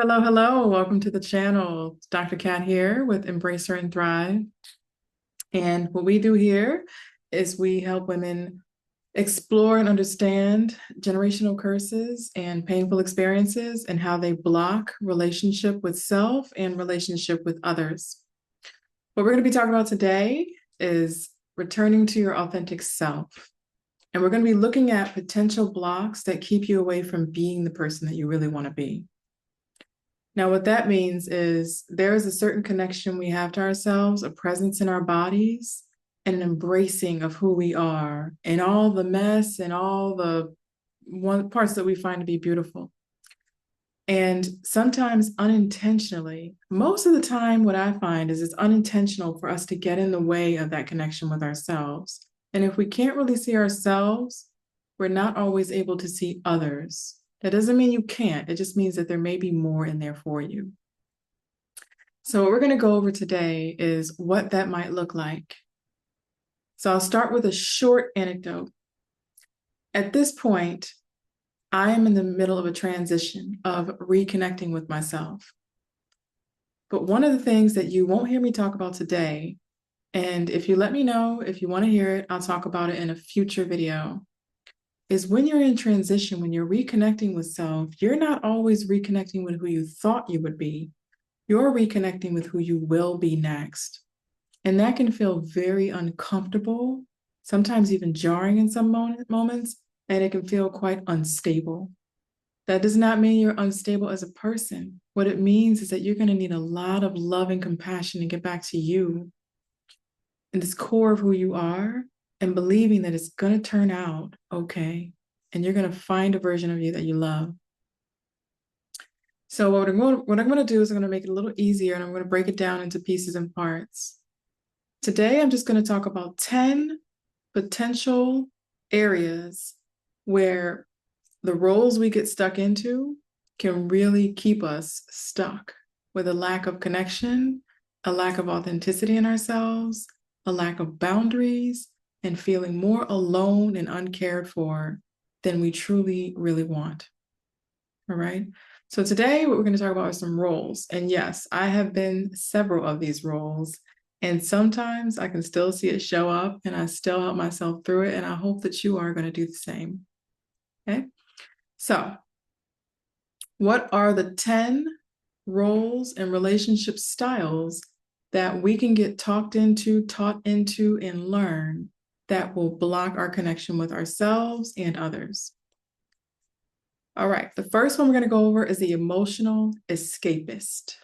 Hello, hello. Welcome to the channel. It's Dr. Kat here with Embrace Her and Thrive. And what we do here is we help women explore and understand generational curses and painful experiences and how they block relationship with self and relationship with others. What we're going to be talking about today is returning to your authentic self. And we're going to be looking at potential blocks that keep you away from being the person that you really want to be. Now, what that means is there is a certain connection we have to ourselves, a presence in our bodies, and an embracing of who we are and all the mess and all the parts that we find to be beautiful. And sometimes unintentionally, most of the time, what I find is it's unintentional for us to get in the way of that connection with ourselves. And if we can't really see ourselves, we're not always able to see others. That doesn't mean you can't. It just means that there may be more in there for you. So what we're going to go over today is what that might look like. So I'll start with a short anecdote. At this point, I am in the middle of a transition of reconnecting with myself. But one of the things that you won't hear me talk about today, and if you let me know if you want to hear it, I'll talk about it in a future video, is when you're in transition, when you're reconnecting with self, you're not always reconnecting with who you thought you would be. You're reconnecting with who you will be next. And that can feel very uncomfortable, sometimes even jarring in some moments, and it can feel quite unstable. That does not mean you're unstable as a person. What it means is that you're going to need a lot of love and compassion to get back to you and this core of who you are, and believing that it's going to turn out okay, and you're going to find a version of you that you love. So what I'm going to do is I'm going to make it a little easier, and I'm going to break it down into pieces and parts. Today, I'm just going to talk about 10 potential areas where the roles we get stuck into can really keep us stuck with a lack of connection, a lack of authenticity in ourselves, a lack of boundaries, and feeling more alone and uncared for than we truly, really want. All right. So today, what we're going to talk about are some roles. And yes, I have been several of these roles. And sometimes I can still see it show up and I still help myself through it. And I hope that you are going to do the same. Okay. So, what are the 10 roles and relationship styles that we can get talked into, taught into, and learn that will block our connection with ourselves and others? All right, the first one we're going to go over is the emotional escapist.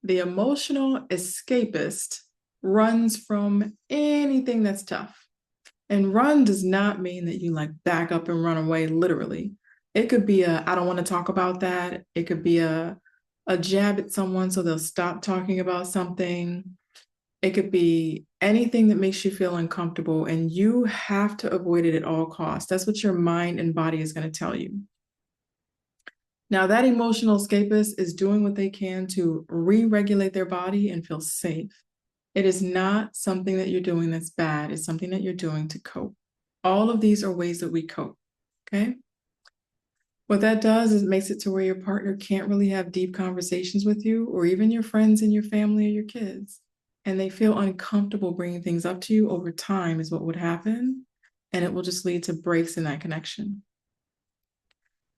The emotional escapist runs from anything that's tough. And run does not mean that you like back up and run away, literally. It could be I don't want to talk about that. It could be a jab at someone so they'll stop talking about something. It could be anything that makes you feel uncomfortable, and you have to avoid it at all costs. That's what your mind and body is going to tell you. Now, that emotional escapist is doing what they can to re-regulate their body and feel safe. It is not something that you're doing that's bad. It's something that you're doing to cope. All of these are ways that we cope, okay? What that does is it makes it to where your partner can't really have deep conversations with you, or even your friends and your family or your kids. And they feel uncomfortable bringing things up to you over time is what would happen. And it will just lead to breaks in that connection.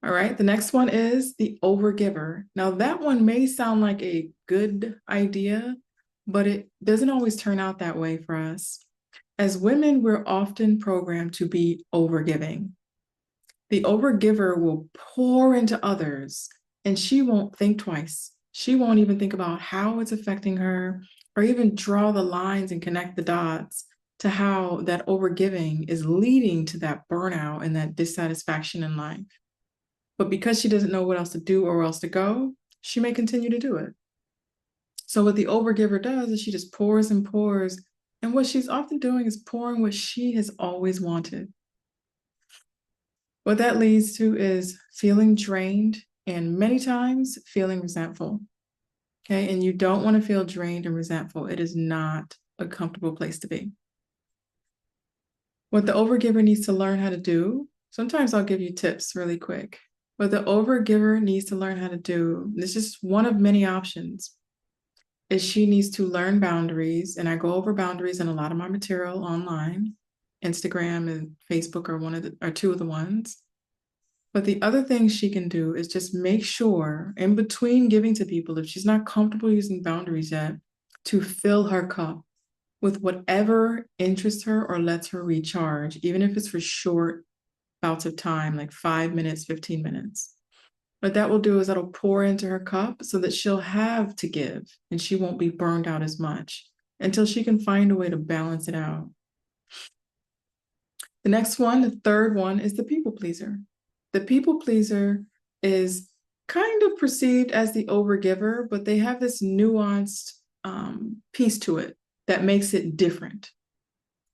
All right, the next one is the overgiver. Now, that one may sound like a good idea, but it doesn't always turn out that way for us. As women, we're often programmed to be overgiving. The overgiver will pour into others, and she won't think twice. She won't even think about how it's affecting her, or even draw the lines and connect the dots to how that overgiving is leading to that burnout and that dissatisfaction in life. But because she doesn't know what else to do or where else to go, she may continue to do it. So what the overgiver does is she just pours and pours. And what she's often doing is pouring what she has always wanted. What that leads to is feeling drained and many times feeling resentful. Okay. And you don't want to feel drained and resentful. It is not a comfortable place to be. What the overgiver needs to learn how to do, sometimes I'll give you tips really quick. What the overgiver needs to learn how to do, this is one of many options, is she needs to learn boundaries. And I go over boundaries in a lot of my material online. Instagram and Facebook are two of the ones. But the other thing she can do is just make sure in between giving to people, if she's not comfortable using boundaries yet, to fill her cup with whatever interests her or lets her recharge, even if it's for short bouts of time, like 5 minutes, 15 minutes. What that will do is that'll pour into her cup so that she'll have to give and she won't be burned out as much until she can find a way to balance it out. The next one, the third one, is the people pleaser. The people pleaser is kind of perceived as the overgiver, but they have this nuanced piece to it that makes it different.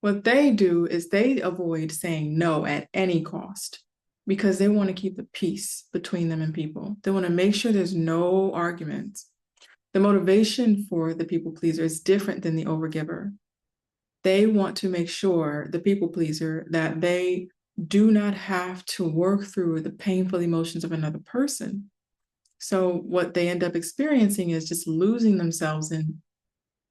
What they do is they avoid saying no at any cost because they want to keep the peace between them and people. They want to make sure there's no arguments. The motivation for the people pleaser is different than the overgiver. They want to make sure, the people pleaser, that they do not have to work through the painful emotions of another person. So what they end up experiencing is just losing themselves in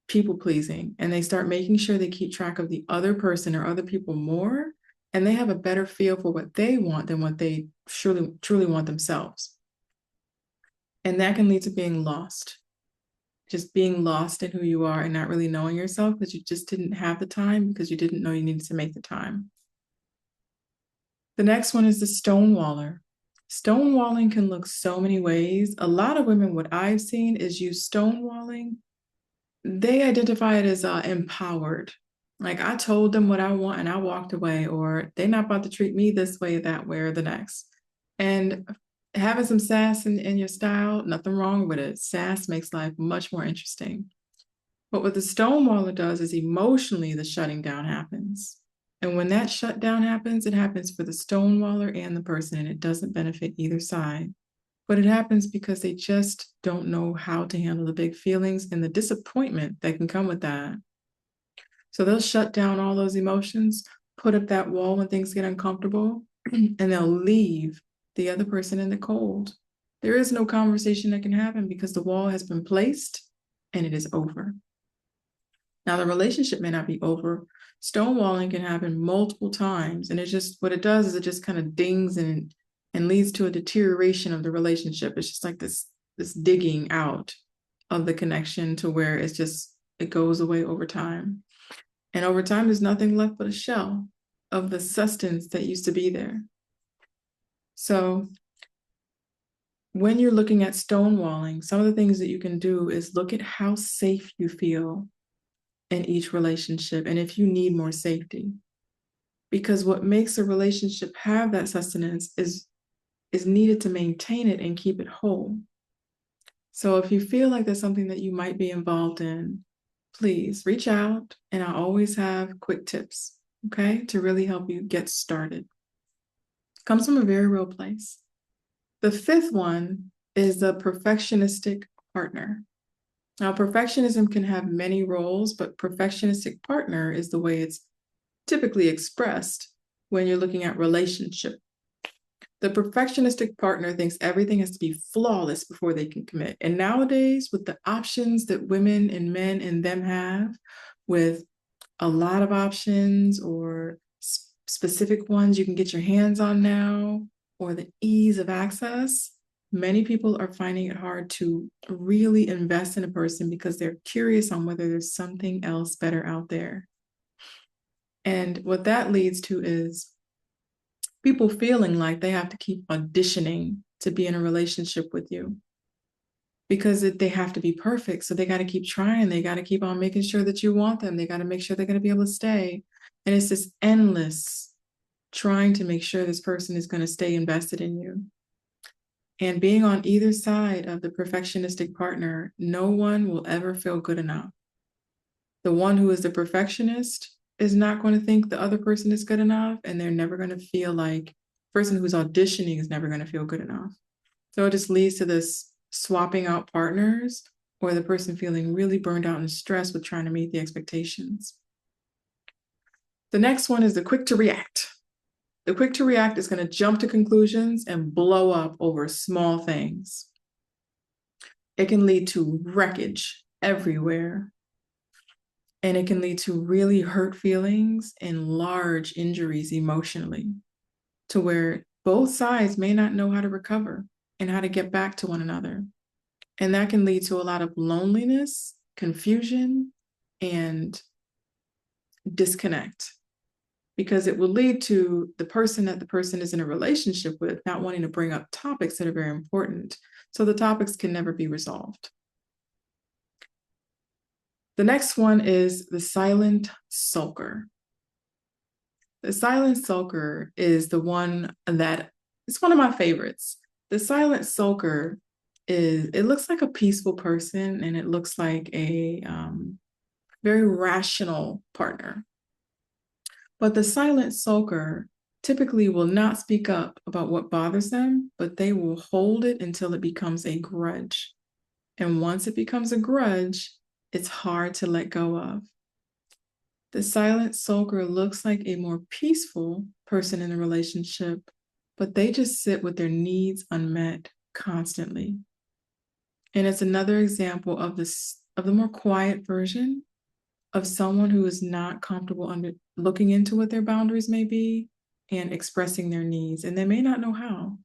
people pleasing, and they start making sure they keep track of the other person or other people more, and they have a better feel for what they want than what they truly want themselves. And that can lead to being lost. Just being lost in who you are and not really knowing yourself because you just didn't have the time because you didn't know you needed to make the time. The next one is the stonewaller. Stonewalling can look so many ways. A lot of women, what I've seen is use stonewalling. They identify it as empowered. Like, I told them what I want and I walked away, or they're not about to treat me this way, that way, or the next. And having some sass in your style, nothing wrong with it. Sass makes life much more interesting. But what the stonewaller does is emotionally the shutting down happens. And when that shutdown happens, it happens for the stonewaller and the person, and it doesn't benefit either side. But it happens because they just don't know how to handle the big feelings and the disappointment that can come with that. So they'll shut down all those emotions, put up that wall when things get uncomfortable, and they'll leave the other person in the cold. There is no conversation that can happen because the wall has been placed and it is over. Now, the relationship may not be over. Stonewalling can happen multiple times, and it's just, what it does is it just kind of dings and leads to a deterioration of the relationship. It's just like this digging out of the connection to where it goes away over time. And over time, there's nothing left but a shell of the sustenance that used to be there. So when you're looking at stonewalling, some of the things that you can do is look at how safe you feel in each relationship and if you need more safety. Because what makes a relationship have that sustenance is needed to maintain it and keep it whole. So if you feel like there's something that you might be involved in, please reach out, and I always have quick tips, okay, to really help you get started. It comes from a very real place. The fifth one is the perfectionistic partner. Now, perfectionism can have many roles, but perfectionistic partner is the way it's typically expressed when you're looking at relationship. The perfectionistic partner thinks everything has to be flawless before they can commit. And nowadays, with the options that women and men and them have, with a lot of options or specific ones you can get your hands on now, or the ease of access, many people are finding it hard to really invest in a person because they're curious on whether there's something else better out there. And what that leads to is people feeling like they have to keep auditioning to be in a relationship with you because they have to be perfect. So they got to keep trying. They got to keep on making sure that you want them. They got to make sure they're going to be able to stay. And it's this endless trying to make sure this person is going to stay invested in you. And being on either side of the perfectionistic partner, no one will ever feel good enough. The one who is the perfectionist is not going to think the other person is good enough, and they're never going to feel like the person who's auditioning is never going to feel good enough. So it just leads to this swapping out partners, or the person feeling really burned out and stressed with trying to meet the expectations. The next one is the quick to react. The quick to react is going to jump to conclusions and blow up over small things. It can lead to wreckage everywhere. And it can lead to really hurt feelings and large injuries emotionally, to where both sides may not know how to recover and how to get back to one another. And that can lead to a lot of loneliness, confusion, and disconnect, because it will lead to the person that the person is in a relationship with not wanting to bring up topics that are very important. So the topics can never be resolved. The next one is the silent sulker. The silent sulker is the one that it's one of my favorites. The silent sulker it looks like a peaceful person, and it looks like a very rational partner. But the silent sulker typically will not speak up about what bothers them, but they will hold it until it becomes a grudge. And once it becomes a grudge, it's hard to let go of. The silent sulker looks like a more peaceful person in a relationship, but they just sit with their needs unmet constantly. And it's another example of the more quiet version of someone who is not comfortable looking into what their boundaries may be and expressing their needs, and they may not know how.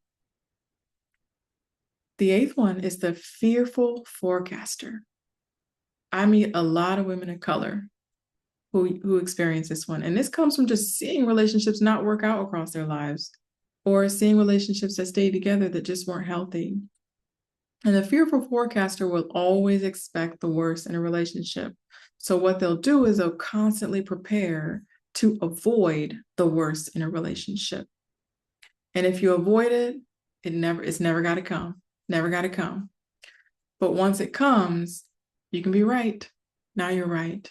The eighth one is the fearful forecaster. I meet a lot of women of color who experience this one. And this comes from just seeing relationships not work out across their lives, or seeing relationships that stay together that just weren't healthy. And the fearful forecaster will always expect the worst in a relationship. So what they'll do is they'll constantly prepare to avoid the worst in a relationship. And if you avoid it, it's never got to come. Never got to come. But once it comes, you can be right. Now you're right.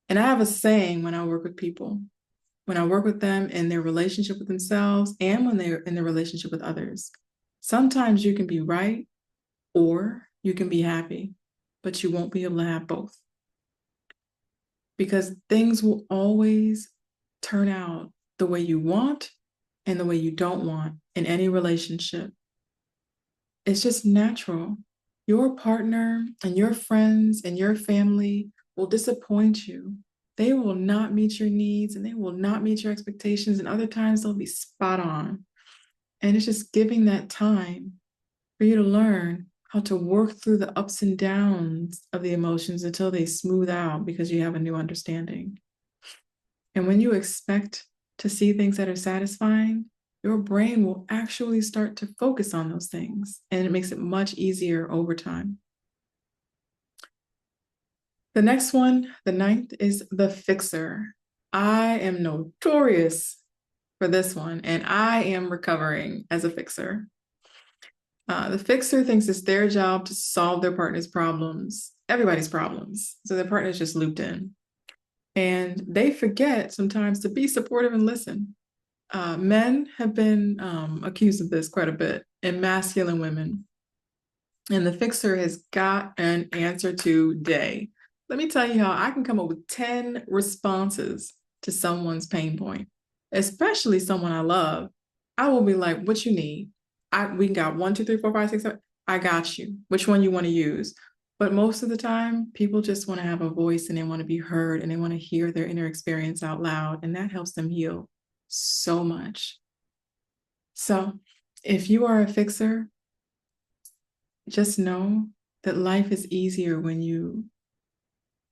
And I have a saying when I work with people, when I work with them in their relationship with themselves and when they're in their relationship with others. Sometimes you can be right or you can be happy, but you won't be able to have both. Because things will always turn out the way you want and the way you don't want in any relationship. It's just natural. Your partner and your friends and your family will disappoint you. They will not meet your needs and they will not meet your expectations. And other times they'll be spot on. And it's just giving that time for you to learn how to work through the ups and downs of the emotions until they smooth out because you have a new understanding. And when you expect to see things that are satisfying, your brain will actually start to focus on those things, and it makes it much easier over time. The next one, the ninth, is the fixer. I am notorious for this one, and I am recovering as a fixer. The fixer thinks it's their job to solve their partner's problems, everybody's problems. So their partner's just looped in. And they forget sometimes to be supportive and listen. Men have been accused of this quite a bit, and masculine women. And the fixer has got an answer today. Let me tell you how I can come up with 10 responses to someone's pain point, especially someone I love. I will be like, what you need? We got 1, 2, 3, 4, 5, 6, 7. I got you. Which one you want to use? But most of the time, people just want to have a voice and they want to be heard and they want to hear their inner experience out loud. And that helps them heal so much. So if you are a fixer, just know that life is easier when you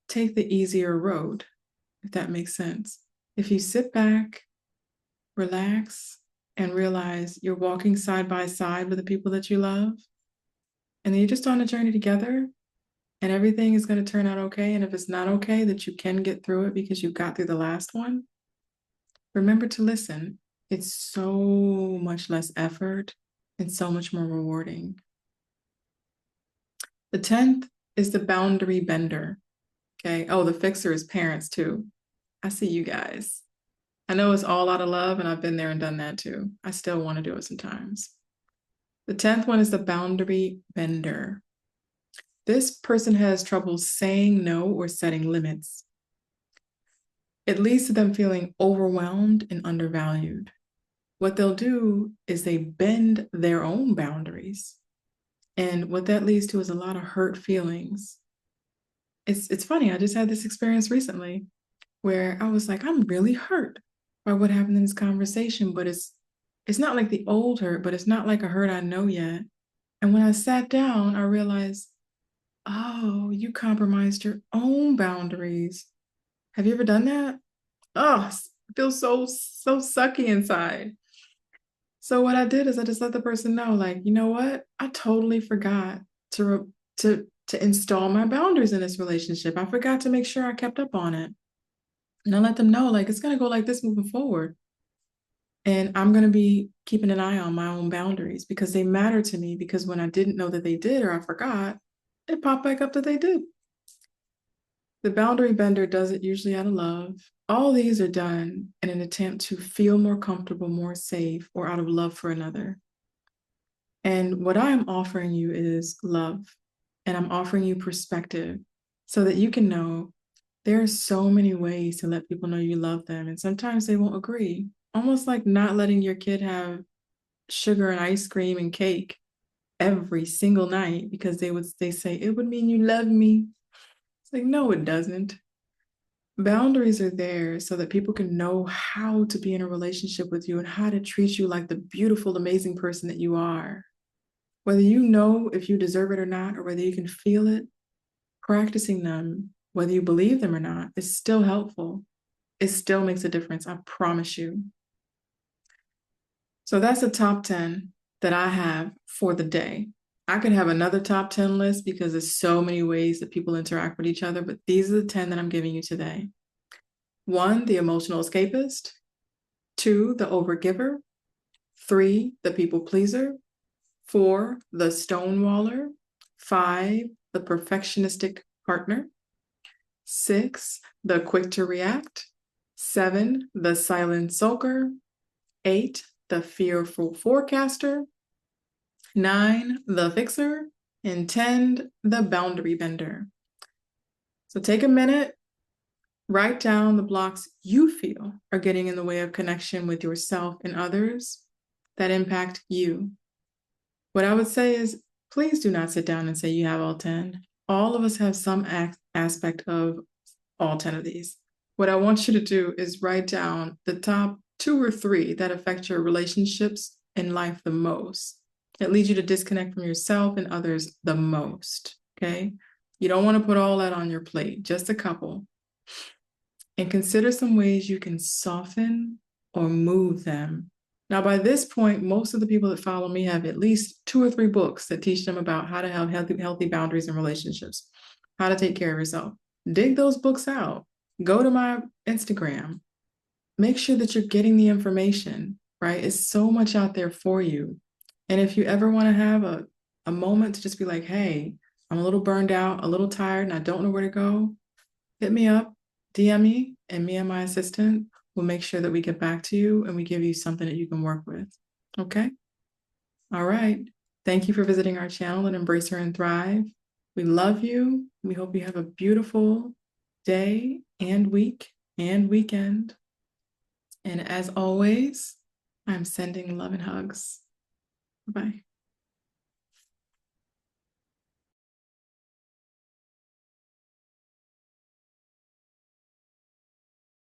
take the easier road, if that makes sense. If you sit back, relax, and realize you're walking side by side with the people that you love, and then you're just on a journey together, and everything is going to turn out okay. And if it's not okay, that you can get through it because you got through the last one, remember to listen. It's so much less effort and so much more rewarding. The 10th is the boundary bender. Okay. Oh, the fixer is parents too. I see you guys. I know it's all out of love, and I've been there and done that too. I still want to do it sometimes. The 10th one is the boundary bender. This person has trouble saying no or setting limits. It leads to them feeling overwhelmed and undervalued. what they'll do is they bend their own boundaries. And what that leads to is a lot of hurt feelings. It's funny, I just had this experience recently where I was like, I'm really hurt by what happened in this conversation, but it's not like the old hurt, but it's not like a hurt I know yet. And when I sat down, I realized, oh, you compromised your own boundaries. Have you ever done that? Oh, it feels so sucky inside. So what I did is I just let the person know, like, you know what? I totally forgot to install my boundaries in this relationship. I forgot to make sure I kept up on it. And I let them know, like, it's gonna go like this moving forward. And I'm gonna be keeping an eye on my own boundaries because they matter to me. Because when I didn't know that they did or I forgot, it popped back up that they did. The boundary bender does it usually out of love. All these are done in an attempt to feel more comfortable, more safe, or out of love for another. And what I am offering you is love, and I'm offering you perspective so that you can know there are so many ways to let people know you love them. And sometimes they won't agree, almost like not letting your kid have sugar and ice cream and cake every single night because they say it would mean you love me. It's like, no, it doesn't. Boundaries are there so that people can know how to be in a relationship with you and how to treat you like the beautiful, amazing person that you are. Whether you know if you deserve it or not, or whether you can feel it, practicing them, whether you believe them or not, is still helpful. It still makes a difference, I promise you. So that's the top 10 that I have for the day. I could have another top 10 list because there's so many ways that people interact with each other, but these are the 10 that I'm giving you today. 1, the emotional escapist. 2, the overgiver. 3, the people pleaser. 4, the stonewaller. 5, the perfectionistic partner. 6, the quick to react. 7, the silent sulker. 8, the fearful forecaster. 9, the fixer. And 10, the boundary bender. So take a minute, write down the blocks you feel are getting in the way of connection with yourself and others that impact you. What I would say is, please do not sit down and say you have all 10. All of us have some aspect of all 10 of these. What I want you to do is write down the top 2 or 3 that affect your relationships in life the most. It leads you to disconnect from yourself and others the most, okay? You don't want to put all that on your plate, just a couple. And consider some ways you can soften or move them. Now, by this point, most of the people that follow me have at least 2 or 3 books that teach them about how to have healthy boundaries in relationships, how to take care of yourself. Dig those books out. Go to my Instagram. Make sure that you're getting the information, right? It's so much out there for you. And if you ever want to have a moment to just be like, hey, I'm a little burned out, a little tired, and I don't know where to go, hit me up, DM me, and me and my assistant will make sure that we get back to you and we give you something that you can work with. Okay? All right. Thank you for visiting our channel and Embrace Her and Thrive. We love you. We hope you have a beautiful day and week and weekend. And as always, I'm sending love and hugs. Bye.